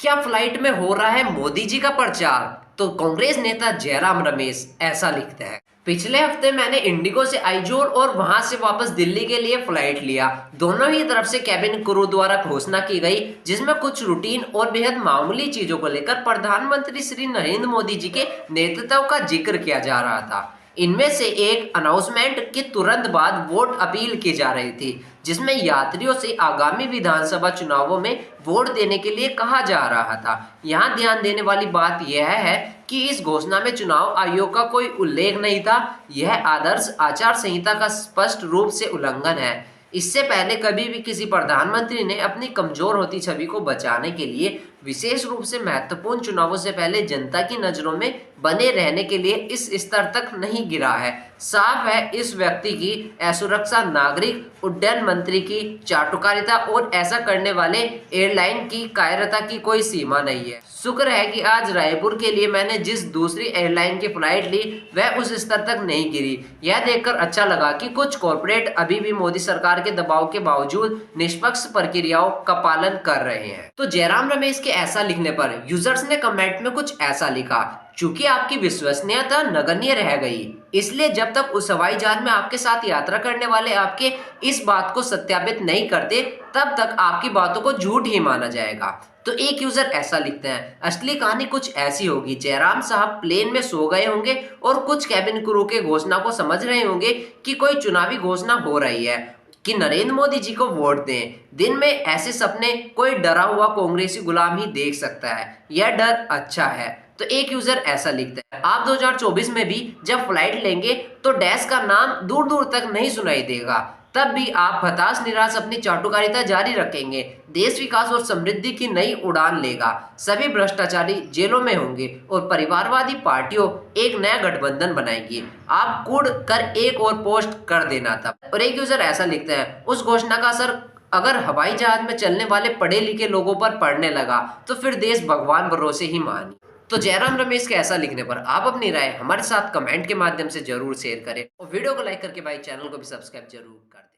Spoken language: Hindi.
क्या फ्लाइट में हो रहा है मोदी जी का प्रचार? तो कांग्रेस नेता जयराम रमेश ऐसा लिखते हैं। पिछले हफ्ते मैंने इंडिगो से आइजोल और वहां से वापस दिल्ली के लिए फ्लाइट लिया। दोनों ही तरफ से कैबिन क्रू द्वारा घोषणा की गई, जिसमें कुछ रूटीन और बेहद मामूली चीजों को लेकर प्रधानमंत्री श्री नरेंद्र मोदी जी के नेतृत्व का जिक्र किया जा रहा था। इनमें से एक अनाउंसमेंट के तुरंत बाद वोट अपील की जा रही थी, जिसमें यात्रियों से आगामी विधानसभा चुनावों में वोट देने के लिए कहा जा रहा था। यहाँ ध्यान देने वाली बात यह है कि इस घोषणा में चुनाव आयोग का कोई उल्लेख नहीं था। यह आदर्श आचार संहिता का स्पष्ट रूप से उल्लंघन है। इससे पहले कभी भी किसी प्रधानमंत्री ने अपनी कमजोर होती छवि को बचाने के लिए विशेष रूप से महत्वपूर्ण चुनावों से पहले जनता की नजरों में बने रहने के लिए इस स्तर तक नहीं गिरा है। साफ है, इस व्यक्ति की असुरक्षा, नागरिक उड्डयन मंत्री की चाटुकारिता और ऐसा करने वाले एयरलाइन की कायरता की कोई सीमा नहीं है। शुक्र है कि आज रायपुर के लिए मैंने जिस दूसरी एयरलाइन की फ्लाइट ली वह उस स्तर तक नहीं गिरी। यह देखकर अच्छा लगा कि कुछ कॉर्पोरेट अभी भी मोदी सरकार के दबाव के बावजूद निष्पक्ष प्रक्रियाओं का पालन कर रहे हैं। तो जयराम रमेश के ऐसा लिखने पर यूजर्स ने कमेंट में कुछ ऐसा लिखा। चूंकि आपकी विश्वसनीयता नगण्य रह गई, इसलिए जब तक उस हवाई जहाज में आपके साथ यात्रा करने वाले आपके इस बात को सत्यापित नहीं करते, तब तक आपकी बातों को झूठ ही माना जाएगा। तो एक यूजर ऐसा लिखते हैं, असली कहानी कुछ ऐसी होगी। जयराम साहब प्लेन में सो गए होंगे और कुछ कैबिन क्रू के घोषणा को समझ रहे होंगे कि कोई चुनावी घोषणा हो रही है कि नरेंद्र मोदी जी को वोट दें। दिन में ऐसे सपने कोई डरा हुआ कांग्रेसी गुलाम ही देख सकता है। यह डर अच्छा है। तो एक यूजर ऐसा लिखता है, आप 2024 में भी जब फ्लाइट लेंगे तो डैश का नाम दूर दूर तक नहीं सुनाई देगा। तब भी आप हताश निराश अपनी चाटुकारिता जारी रखेंगे। देश विकास और समृद्धि की नई उड़ान लेगा। सभी भ्रष्टाचारी जेलों में होंगे और परिवारवादी पार्टियों एक नया गठबंधन बनाएंगी। आप कूड़ कर एक और पोस्ट कर देना था। और एक यूजर ऐसा लिखता है, उस घोषणा का असर अगर हवाई जहाज में चलने वाले पढ़े लिखे लोगों पर पड़ने लगा तो फिर देश भगवान भरोसे ही मानी। तो जयराम रमेश के ऐसा लिखने पर आप अपनी राय हमारे साथ कमेंट के माध्यम से जरूर शेयर करें और वीडियो को लाइक करके भाई चैनल को भी सब्सक्राइब जरूर कर दें।